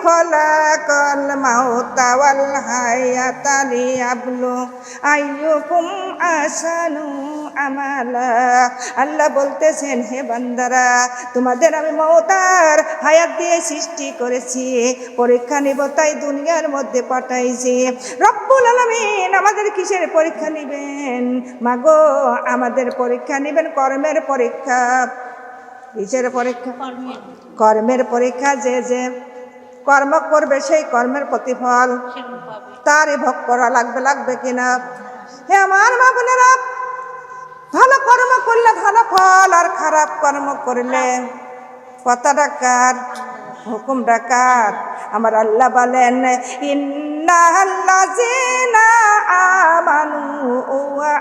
খলাকাল মাউতা ওয়াল হায়াতা লিয়াবলু আইয়ুকুম আহসানু আমালা। আল্লাহ বলতেছেন, হে বান্দারা, তোমাদের আমি মওতার হায়াত দিয়ে সৃষ্টি করেছি, পরীক্ষা নিব তাই দুনিয়ার মধ্যে পাঠাইছি। রব্বুল আলামিন আমাদের কিসের পরীক্ষা নিবেন? মাগো, আমাদের পরীক্ষা নিবেন কর্মের পরীক্ষা। কিসের পরীক্ষা? কর্মের পরীক্ষা। যে যে কর্ম করবে সেই কর্মের প্রতিফল তারই ভোগ করা লাগবে কিনা। হে আমার মা বোনেরা, ভালো কর্ম করলে ভালো ফল, আর খারাপ কর্ম করলে কথা ডাকার, হুকুম ডাকার। আমার আল্লাহ বলেন, ইন্নাল্লাযীনা আমানু ওয়া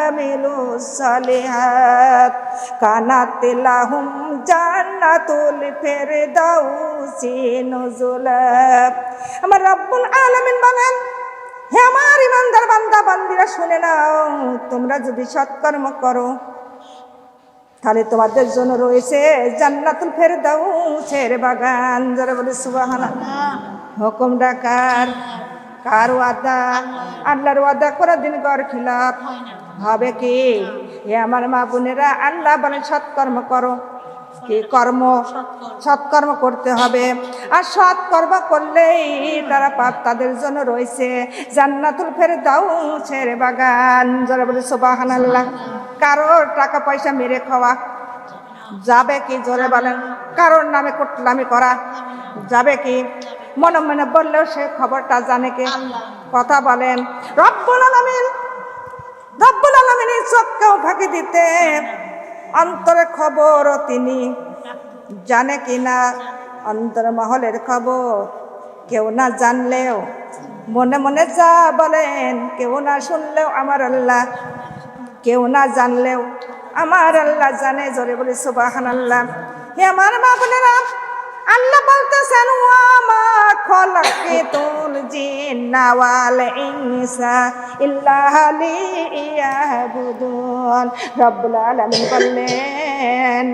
আমিলুস সালিহাত কানাত লাহুম জান্নাতুল ফিরদাউসি নুজুলা। আমার রব্বুল আলামিন বলেন, হে আমার ইমানদার বান্দা বান্দিরা, শুনে নাও, তোমরা যদি সৎকর্ম করো তাহলে তোমাদের জন্য রয়েছে জান্নাতুল ফেরদাউসের বাগান। যারা বলে সুবহানাল্লাহ। হুকুম ডাকার, কার ওয়াদা? আল্লাহর ওয়াদা কোনদিন গর খিলাফ হবে কি? এ আমার মা বোনেরা, আল্লাহ বলেন সৎকর্ম করো। কি কর্ম? সৎকর্ম করতে হবে। আর সৎকর্ম করলেই তারা পাপ, তাদের জন্য রয়েছে জান্নাতুল ফেরদাউসের বাগান। যারা বলে সুবহানাল্লাহ। কারোর টাকা পয়সা মেরে খাওয়া যাবে কি? জোরে বলেন। কারোর নামে কুটলামি করা যাবে কি? মনে মনে বললেও সে খবরটা জানে কে? কথা বলেন। রব্বুল আলামিনের চোখকেও ফাঁকি দিতে অন্তরের খবরও তিনি জানে কিনা। অন্তর মহলের খবর কেউ না জানলেও, মনে মনে যা বলেন কেউ না শুনলেও আমার আল্লাহ, কেউ না জানলেও আমার আল্লাহ জানে। জোরে বলে সুবহানাল্লাহ। হে আমার মা বোনেরা, আল্লাহ বলতেছেন, ওয়া মা খালাকাতুল জিন্না ওয়াল ইনসা ইল্লা লিয়াবুদুন। রব্বুল আলামিন বললেন,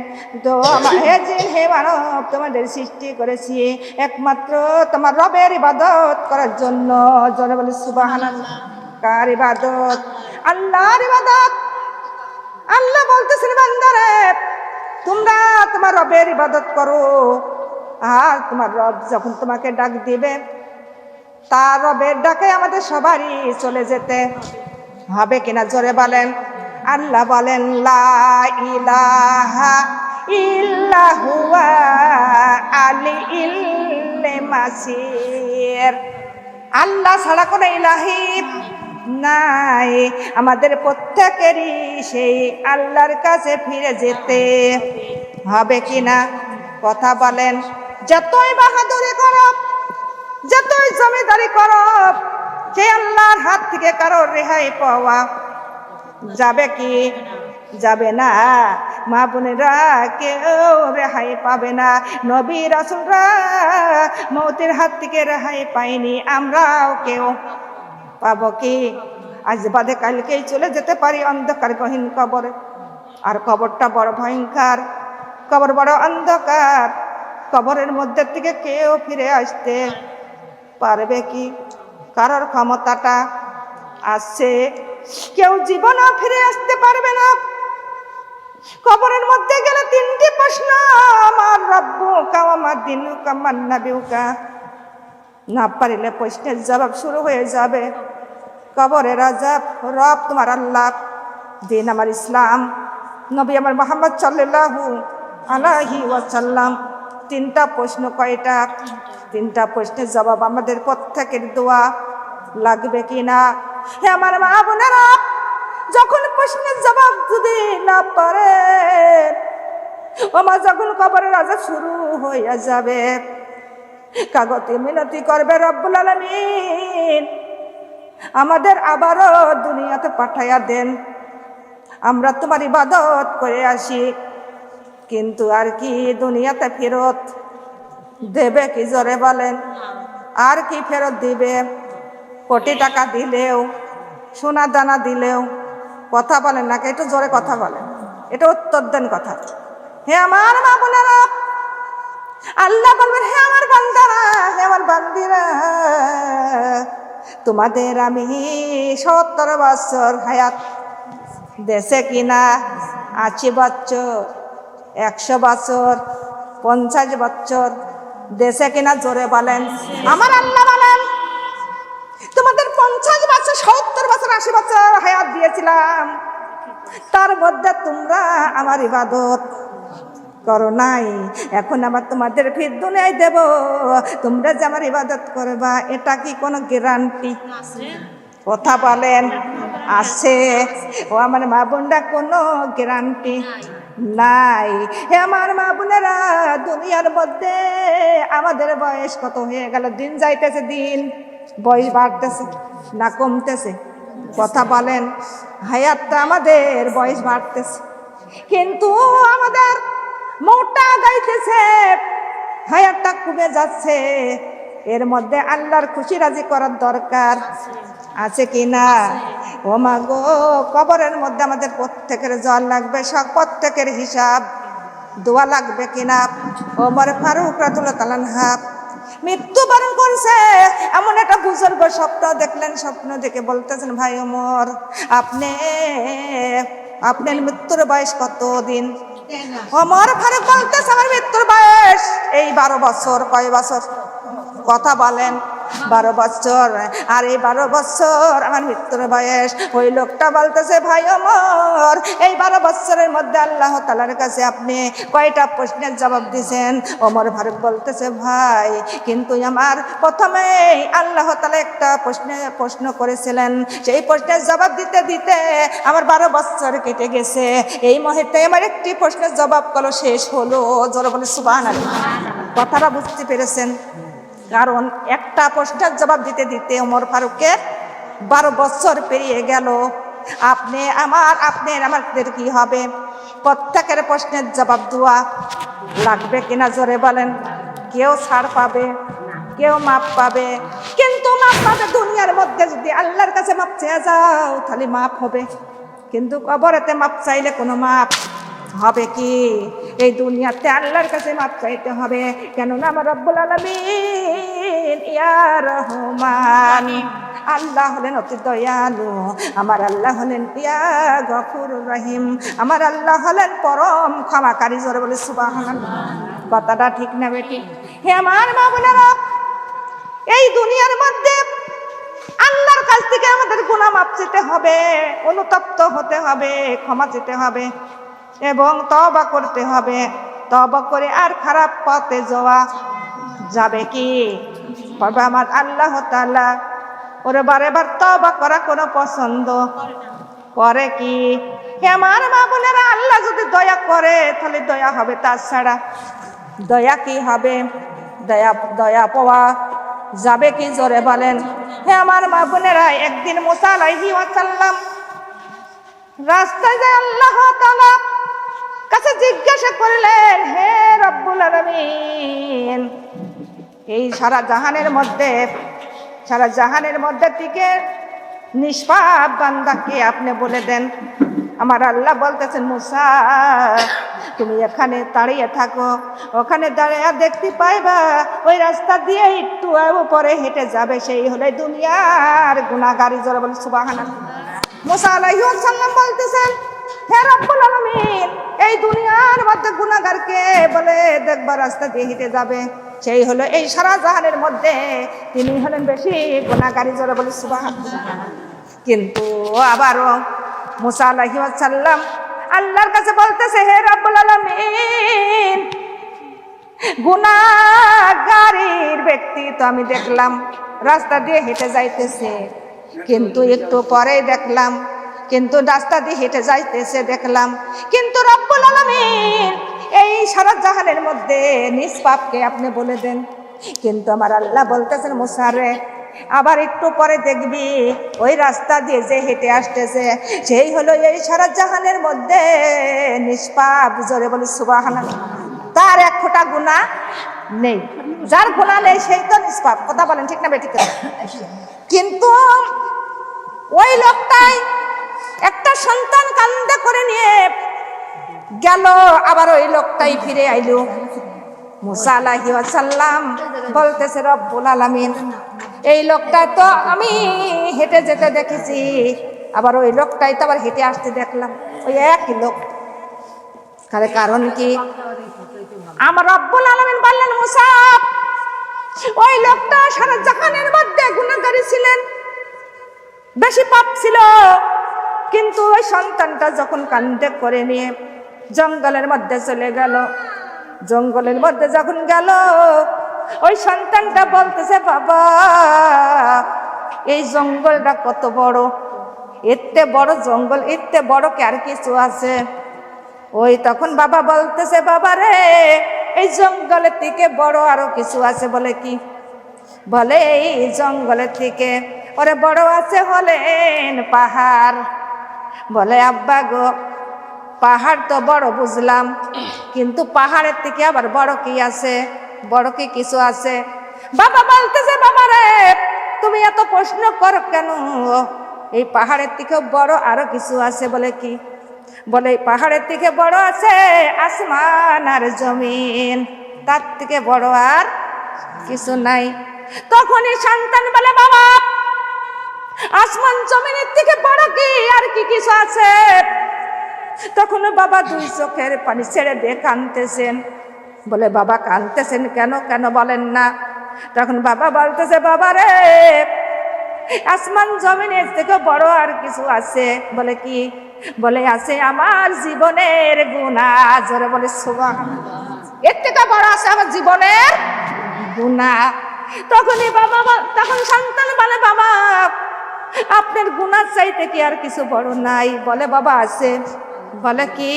তো হে জিন, হে মানব, তোমাদের সৃষ্টি করেছি একমাত্র তোমার রবের ইবাদত করার জন্য। জোরে বলে সুবহানাল্লাহ। কার ইবাদত? আল্লাহর ইবাদত। আল্লাহ বলতেছেন, বান্দারে, তোমরা তোমার রবের ইবাদত করো। আর তোমার রব যখন তোমাকে ডাক দিবে, তার রবের ডাকে আমাদের সবারই চলে যেতে হবে কিনা? জোরে বলেন। আল্লাহ বলেন, লা ইলাহা ইল্লা হুয়া আলিল মাসির। আল্লাহ ছাড়া কোনো ইলাহি নাই। আমাদের প্রত্যেকেরই সেই আল্লাহর কাছে ফিরে যেতে হবে কিনা? কথা বলেন। যতই বাহাদুরি করো, যতই জমিদারি করো, সেই আল্লাহর হাত থেকে কারোর রেহাই পাওয়া যাবে কি? যাবে না। মা বোনেরা, কেউ রেহাই পাবে না। নবী রাসূলরা মৌতের হাত থেকে রেহাই পায়নি, আমরাও কেউ পাবো কি? আজ বাদে কালকেই চলে যেতে পারি অন্ধকার গহীন কবরে। আর কবরটা বড় ভয়ঙ্কর, কবর বড় অন্ধকার। কবরের মধ্যে থেকে কেউ ফিরে আসতে পারবে কি? কারোর ক্ষমতাটা আছে? কেউ জীবনও ফিরে আসতে পারবে না। কবরের মধ্যে গেলে তিনটি প্রশ্ন, আমার রব্বুকা ওয়া মা দীনুকা মান নাবিয়ুকা। না পারিলে প্রশ্নের জবাব শুরু হয়ে যাবে। কবরের আযাব, রব তোমার আল্লাহ, দিন আমার ইসলাম, নবী আমার মুহাম্মদ সাল্লাল্লাহু আলাইহি ওয়াসাল্লাম। তিনটা প্রশ্ন। কয়টা? তিনটা প্রশ্নের জবাব আমাদের প্রত্যেকের দোয়া লাগবে কিনা? হে আমার মা বোনেরা, যখন প্রশ্নের জবাব যদি না পারে, যখন কবরের আযাব শুরু হয়ে যাবে, কাগজে মিনতি করবে, রব্বুল আলামিন আমাদের আবারও দুনিয়াতে পাঠাইয়া দেন, আমরা তোমার ইবাদত করে আসি। কিন্তু আর কি দুনিয়াতে ফেরত দেবে কি? জোরে বলেন। আর কি ফেরত দিবে? কোটি টাকা দিলেও, সোনা দানা দিলেও। কথা বলেন নাকি? একটু জোরে কথা বলেন, এটা উত্তর দেন কথা। হে আমার মা বোনেরা, আল্লাহ বলবেন, হে আমার বান্দারা, হে আমার বান্দিরা, তোমাদের আমি 70 বছর হায়াত দেশে কিনা 80 বছর, 100 বছর, 50 বছর দেশে কিনা? জোরে বলেন। আমার আল্লাহ বলেন, তোমাদের 50 বছর, 70 বছর, 80 বছর হায়াত দিয়েছিলাম, তার মধ্যে তোমরা আমার ইবাদত করো নাই। এখন আবার তোমাদের ফির দুনিয়ায় দেব, তোমরা যে আমার ইবাদত করবা, এটা কি কোনো গ্যারান্টি? কথা বলেন, আছে? ও আমার মা বোনরা, কোনো গ্যারান্টি নাই। হে আমার মা বোনেরা, দুনিয়ার মধ্যে আমাদের বয়স কত হয়ে গেল? দিন যাইতেছে, দিন বয়স বাড়তেছে না কমতেছে? কথা বলেন। হায়াতটা আমাদের বয়স বাড়তেছে, কিন্তু আমাদের মোটা গাইতেছে, হায়াতটা কমে যাচ্ছে। এর মধ্যে আল্লাহর খুশি রাজি করার দরকার আছে কি না? ও মা গো, কবরের মধ্যে আমাদের প্রত্যেকের জল লাগবে, সব প্রত্যেকের হিসাব দোয়া লাগবে কিনা? ওমর ফারুক রাদিয়াল্লাহু তাআলা আনহু মৃত্যুবরণ করছে, এমন একটা বুজুর্গ স্বপ্ন দেখলেন। স্বপ্ন দেখে বলতেছেন, ভাই ওমর, আপনার মৃত্যুর বয়স কতদিন? ওমর ফারুক বলতেছে, আমার মৃত্যুর বয়স এই 12 বছর। কয় বছর? কথা বলেন। 12 বছর। আর এই 12 বছর আমার মৃত্যুর বয়স। ওই লোকটা বলতেছে, ভাই ওমর, এই 12 বছরের মধ্যে আল্লাহ তাআলার কাছে আপনি কয়টা প্রশ্নের জবাব দিয়েছেন? ওমর ফারুক বলতেছে, ভাই, কিন্তু আমার প্রথমে আল্লাহ তাআলা একটা প্রশ্ন করেছিলেন, সেই প্রশ্নের জবাব দিতে দিতে আমার 12 বছর কেটে গেছে। এই মুহূর্তে আমার একটি প্রশ্নের জবাব কল শেষ হলো। জোরে বলে সুবহানাল্লাহ। কথাটা বুঝতে পেরেছেন? কারণ একটা প্রশ্নের জবাব দিতে দিতে ওমর ফারুকের 12 বছর পেরিয়ে গেল। আমাদের কি হবে? প্রত্যেকের প্রশ্নের জবাব দেওয়া লাগবে কিনা? জোরে বলেন। কেউ ছাড় পাবে, কেউ মাপ পাবে, কিন্তু মাপ পাবে দুনিয়ার মধ্যে। যদি আল্লাহর কাছে মাপ চেয়ে যাও, তাহলে মাপ হবে, কিন্তু কবরেতে মাপ চাইলে কোনো মাপ হবে কি? এই দুনিয়াতে আল্লাহর কাছে মাপ চাইতে হবে। কেননা আমার রব্বুল আলামিন ইয়া রহমান, আল্লাহ হলেন অতি দয়ালু। আমার আল্লাহ হলেন ইয়া গফুরুর রহিম, আমার আল্লাহ হলেন পরম ক্ষমাকারী। জোরে বলে সুবহানাল্লাহ। কথাটা ঠিক না বেটি? হে আমার মা বোনেরা, এই দুনিয়ার মধ্যে আল্লাহর কাছ থেকে আমাদের গুনাহ মাপ চেতে হবে, অনুতপ্ত হতে হবে, ক্ষমা চেতে হবে এবং তওবা করতে হবে। তওবা করে আর খারাপ পথে যাওয়া যাবে কি? তবে আমার আল্লাহ তাআলা ওরে বারেবার তওবা করা কোনো পছন্দ করে কি? হে আমার মা বোনেরা, আল্লাহ যদি দয়া করে তাহলে দয়া হবে, তাছাড়া দয়া কি হবে? দয়া পাওয়া যাবে কি? জোরে বলেন। হে আমার মা বোনেরা, একদিন মুসা আলাইহিস সালাম রাস্তায় যায় আল্লাহ তাআলা কাছে জিজ্ঞাসা করলেন, হে রব্বুল আলামিন, এই সারা জাহানের মধ্যে থেকে নিষ্পাপ বান্দাকে আপনি বলে দেন। আমার আল্লাহ বলতেছেন, মুসা, তুমি এখানে দাঁড়িয়ে থাকো, ওখানে দাঁড়িয়ে দেখতে পাইবা ওই রাস্তা দিয়ে একটু পরে হেঁটে যাবে, সেই হলে দুনিয়ার গুনাহগার। জোরে বলে সুবহানাল্লাহ। মুসা আলাইহিস সালাম বলতেছেন, হে রব্বুল আলামিন, এই দুনিয়ার মধ্যে গুনাহগারকে বলে দেখবা রাস্তা দিয়ে হেঁটে যাবে, সেই হলো এই সারা জাহানের মধ্যে তিনি হলেন বেশি গুনাহগার। জোরে বলে সুবহানাল্লাহ। কিন্তু আবারও মুসা আলাইহিস সালাম আল্লাহর কাছে বলতেছে, হে রব্বুল আলামিন, গুনাহগারের ব্যক্তি তো আমি দেখলাম রাস্তা দিয়ে হেঁটে যাইতেছে, কিন্তু একটু পরে দেখলাম, কিন্তু রাস্তা দিয়ে হেঁটে যাইতেছে দেখলাম, কিন্তু রব্বুল আলামিন এই সারা জাহানের মধ্যে নিষ্পাপকে আপনি বলে দেন। কিন্তু আমার আল্লাহ বলতেছেন, মুসা রে, আবার একটু পরে দেখবি ওই রাস্তা দিয়ে যে হেঁটে আসতেছে, সেই হলো এই সারা জাহানের মধ্যে নিষ্পাপ। জোরে বলি সুবহানাল্লাহ। তার এক ফোঁটা গুনাহ নেই, যার গুনাহ নেই সেই তো নিষ্পাপ। কথা বলেন, ঠিক না বেঠিক? কিন্তু ওই লোকটাই একটা সন্তান কান্দে করে নিয়ে গেল, আবার ওই লোকটাই ফিরে আইলো। মুসা আলাইহিস সালাম বলতেছে রব্বুল আলামিন এই লোকটা তো আমি হেঁটে যেতে দেখেছি, আবার ওই লোকটাই তো আবার হেঁটে আসতে দেখলাম, ওই একই লোক। কারণ কি? আমার রব্বুল আলামিন বললেন মুসা ওই লোকটা সারা জাহানের মধ্যে গুনাহগারী ছিলেন, বেশি পাপ ছিল, কিন্তু ওই সন্তানটা যখন কান্দে করে নিয়ে জঙ্গলের মধ্যে চলে গেল, জঙ্গলের মধ্যে যখন গেল ওই সন্তানটা বলতেছে বাবা এই জঙ্গলটা কত বড়, এতে বড় জঙ্গল, এতে বড় কি আর কিছু আছে? ওই তখন বাবা বলতেছে বাবা রে এই জঙ্গলের থেকে বড় আরো কিছু আছে। বলে কি? বলে এই জঙ্গলের থেকে ওরে বড় আছে হলেন পাহাড়। বলে আব্বা গো পাহাড় তো বড় বুঝলাম, কিন্তু পাহাড়ের থেকে আবার বড় কি আছে? বড় কি কিছু আছে? বাবা বলতেছে বাবা রে তুমি এত প্রশ্ন করো কেন, এই পাহাড়ের থেকেও বড় আরো কিছু আছে। বলে কি? বলে পাহাড়ের থেকে বড় আছে আসমান আর জমিন, তার থেকে বড় আর কিছু নাই। তখনই সন্তান বলে বাবা আসমান জমিনের থেকে বড় কি আর কি কিছু আছে? তখন বাবা দুই চোখের পানি ছেড়ে দিয়ে কাঁদতেছেন। বলে বাবা কাঁদতেছেন কেন, কেন বলেন না? তখন বাবা বলতেছে বাবা রে আসমান জমিনের থেকে বড় আর কিছু আছে। বলে কি? বলে আছে আমার জীবনের গুনাহ। জোরে বলে সুবহানাল্লাহ। এর থেকে বড় আছে আমার জীবনের গুনাহ। তখনই বাবা তখন সন্তান বলে বাবা আপনার গুনাহ চাইতে কি আর কিছু বড় নাই? বলে বাবা আছে। বলে কি?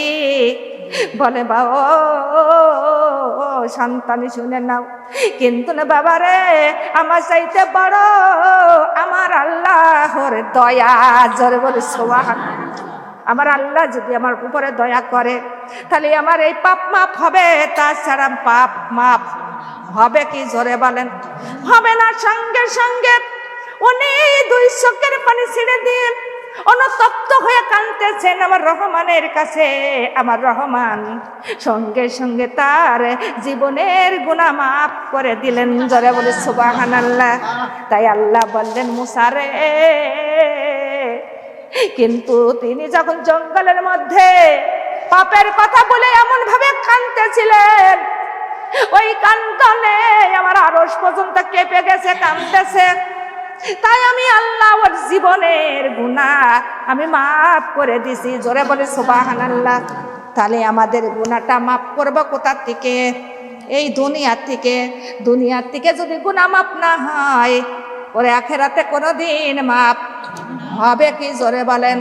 বলে বাবা ও সন্তানি শুনে নাও, কিন্তু না বাবা রে আমার চাইতে বড় আমার আল্লাহর দয়া। জোরে বলে সুবহানাল্লাহ। আমার আল্লাহ যদি আমার উপরে দয়া করে তাহলে আমার এই পাপ মাপ হবে, তাছাড়া পাপ মাপ হবে কি? জোরে বলেন হবে না। সঙ্গে সঙ্গে উনি দুই চোখের পানি ছেড়ে দিয়ে অনুতপ্ত হয়ে কাঁদতেছেন আমার রহমানের কাছে। আমার রহমান সঙ্গে সঙ্গে তার জীবনের গুনাহ মাফ করে দিলেন। জোরে বলে সুবহানাল্লাহ। তাই আল্লাহ বললেন মুসা রে, কিন্তু তিনি যখন জঙ্গলের মধ্যে পাপের কথা বলে এমন ভাবে কাঁদতেছিলেন, ওই কান্দনে আমার আরশ পর্যন্ত কেঁপে গেছে, কাঁদতেছে। তাই আমি আল্লাহ ওর জীবনের গুনাহ আমি মাফ করে দিছি। জোরে বলে সুবহানাল্লাহ। তাহলে আমাদের গুনাহটা মাফ করব কোথা থেকে? এই দুনিয়া থেকে। দুনিয়ার থেকে যদি গুনাহ মাফ না হয় ওরে আখেরাতে কোনোদিন মাফ হবে কি? জোরে বলেন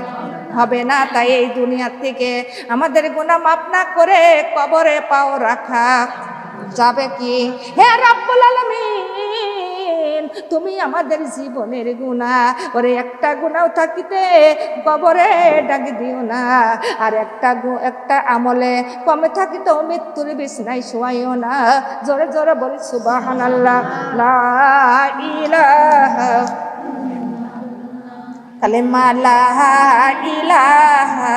হবে না। তাই এই দুনিয়ার থেকে আমাদের গুনাহ মাফ না করে কবরে পাও রাখা যাবে কি? হে রব্বুল আলামিন তুমি আমাদের জীবনের গুনাহ ওরে একটা গুনাহ থাকিতে কবরে ডাক দিও না, আর একটা আমলে কমে থাকিতে মৃত্যুর বিছানায় শোয়াইও না। জোরে জোরে বলি সুবহানাল্লাহ। লা ইলাহা কালিমা লা ইলাহা।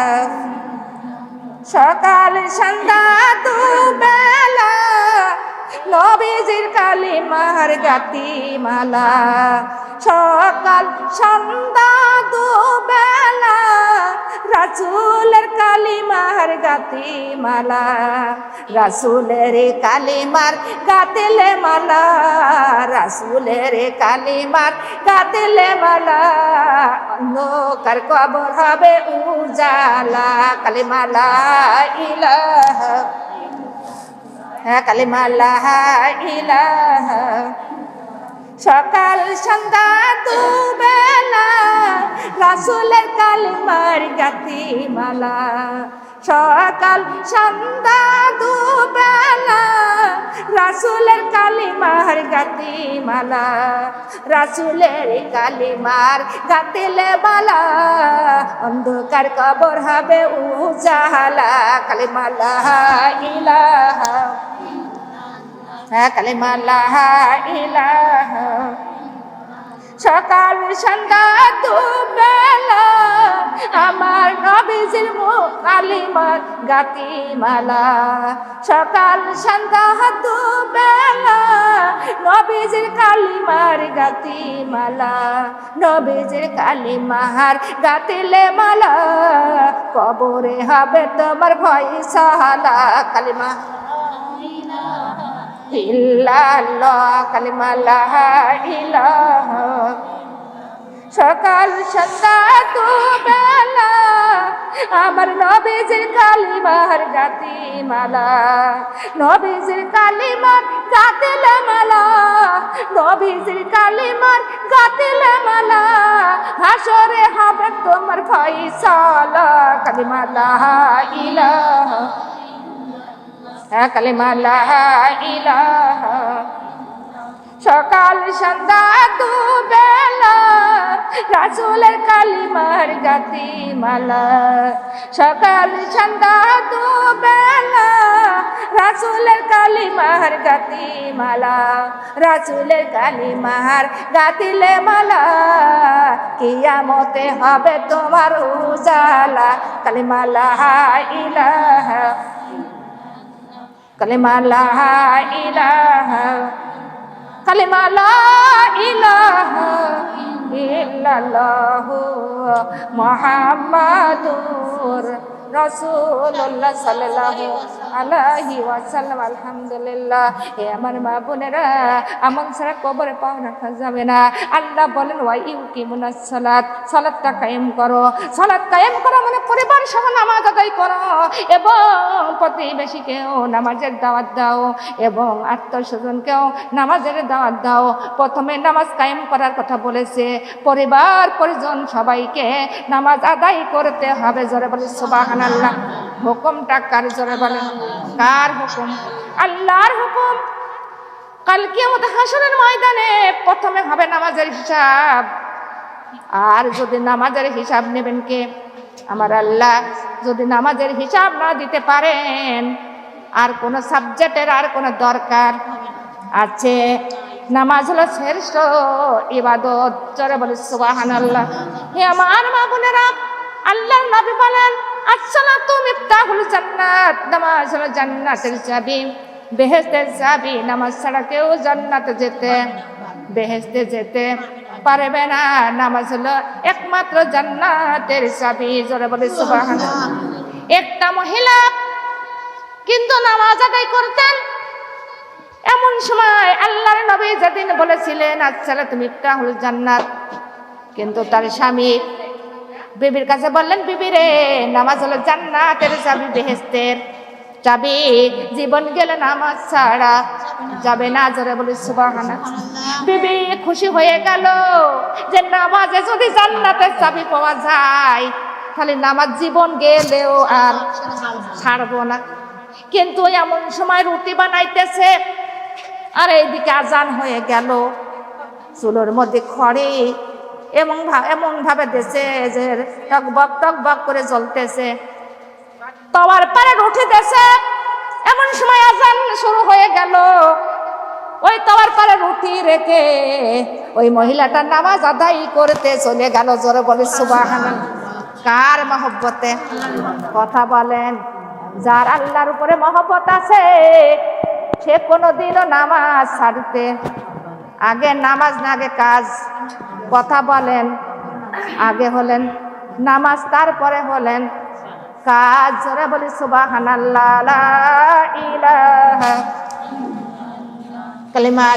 সকাল সন্ধ্যা দুবেলা নবীজির কালিমার গাতি মালা। সকাল সন্ধ্যা দুবেলা রাসূলের কালিমার গাতি মালা। রাসূলের কালিমার গাতিলে মালা, রাসূলের কালিমার গাতিলে মালা। অন্ধকার কবর হবে উজালা। কালিমা লা ইলাহা, হ্যাঁ কালিমা লা ইলাহা। সকাল সন্ধ্যা দুবেলা রাসূলের কালিমার গাতি মালা। সকাল সন্ধ্যা দুবেলা রাসূলের কালিমার গাতি মালা। রাসূলের কালিমার গাতিলে মালা, অন্ধকার কবর হবে উজালা। কালিমা লা ইলাহা, হ্যাঁ কালিমা লা ইলাহা। সকাল সন্ধ্যা দুবেলা আমার নবীজির মুখ কালিমার গাতি মালা সকাল সন্ধ্যা দুবেলা নবীজির কালিমার গাতি মালা নবীজির কালিমার গাতিলে মালা কবরে হবে তোমার ফয়সালা কালিমা ইল্লাল্লাহ কালিমা লা ইলাহা সকাল সন্ধ্যা দুবেলা আমার নবীজির কালিমার গাতি মালা নবীজির কালিমার গাতিলে মালা নবীজির কালিমার গাতিলে মালা হাসরে হবে তোমার ফয়সালা কালিমা লা ইলাহা কালিমা লা ইলাহা সকাল সন্ধ্যা দুবেলা রাসূলের কালিমার গাতি মালা সকাল সন্ধ্যা দুবেলা রাসূলের কালিমার গাতি মালা রাসূলের কালিমার গাতিলে মালা কিয়ামতে হবে তোমার উজালা কালিমা লা ইলাহা কালিমা লা ইলাহা কালিমা লা ইলাহা ইল্লাল্লাহু মুহাম্মাদুর রাসূলুল্লাহ সাল্লাল্লাহু আলাইহি ওয়াসাল্লাম আলহামদুলিল্লাহ হে আমার মা বোনেরা আমল ছাড়া কবরে পাও রাখা যাবে না আল্লাহ বলেন ওয়া ইউকিমুনাস সালাত সালাতটা কায়েম করো সালাত কায়েম করা মানে পরিবার সহ নামাজ আদায় করো এবং প্রতিবেশীকেও নামাজের দাওয়াত দাও এবং আত্মীয়স্বজনকেও নামাজের দাওয়াত দাও প্রথমে নামাজ কায়েম করার কথা বলেছে পরিবার পরিজন সবাইকে নামাজ আদায় করতে হবে জোরে বলে সুবহানাল্লাহ হুকুমটা কার জোরে বলেন কার হুকুম আল্লাহর হুকুম কাল কিয়ামত হাসরের ময়দানে প্রথমে হবে নামাজের হিসাব আর যদি নামাজের হিসাব নেবেন কে আমার আল্লাহ যদি নামাজের হিসাব না দিতে পারেন আর কোন সাবজেক্টের আর কোন দরকার আছে নামাজ হলো শ্রেষ্ঠ ইবাদত জোরে বলে সুবহানাল্লাহ হে আমার মা বোনেরা আল্লাহর নবী বলেন আসসালাতু মিফতাহুল জান্নাত নামাজ হলো জান্নাতের চাবি বেহেশতের চাবি নামাজ ছাড়া কেউ জান্নাতে বেহেশতে যেতে পারবে না নামাজ হলো একমাত্র জান্নাতের চাবি জোরে বলে সুবহানাল্লাহ একটা মহিলা কিন্তু নামাজ আদায় করতেন এমন সময় আল্লাহর নবী যেদিন বলেছিলেন আসসালাতু মিফতাহুল জান্নাত কিন্তু তার স্বামী বিবির কাছে বললেন বিবি রে নামাজ হলো জান্নাতের চাবি বেহেশতের চাবি জীবন গেলে নামাজ ছাড়া যাবে না জোরে বলে সুবহানাল্লাহ বিবি খুশি হয়ে গেল যে নামাজে যদি জান্নাতের চাবি পাওয়া যায় তাহলে নামাজ জীবন গেলেও আর ছাড়বো না কিন্তু এমন সময় রুটি বানাইতেছে আর এইদিকে আজান হয়ে গেল চুলোর মধ্যে খড়ি এমন ভাবে দেশে যে টকবক করে জ্বলতেছে তাওয়ার পারে রুটি দেশে এমন সময় আজান শুরু হয়ে গেল ওই তাওয়ার পারে রুটি রেখে ওই মহিলাটা নামাজ আদায় করতে চলে গেল জোরে বলে সুবহানাল্লাহ কার মহব্বতে কথা বলেন যার আল্লাহর উপরে মহব্বত আছে সে কোনোদিনও নামাজ ছাড়তে আগে নামাজ না আগে কাজ কথা বলেন আগে হলেন নামাজ তারপরে হলেন কাজ জোরে বলি সুবহানাল্লাহ লা ইলাহা কালিমা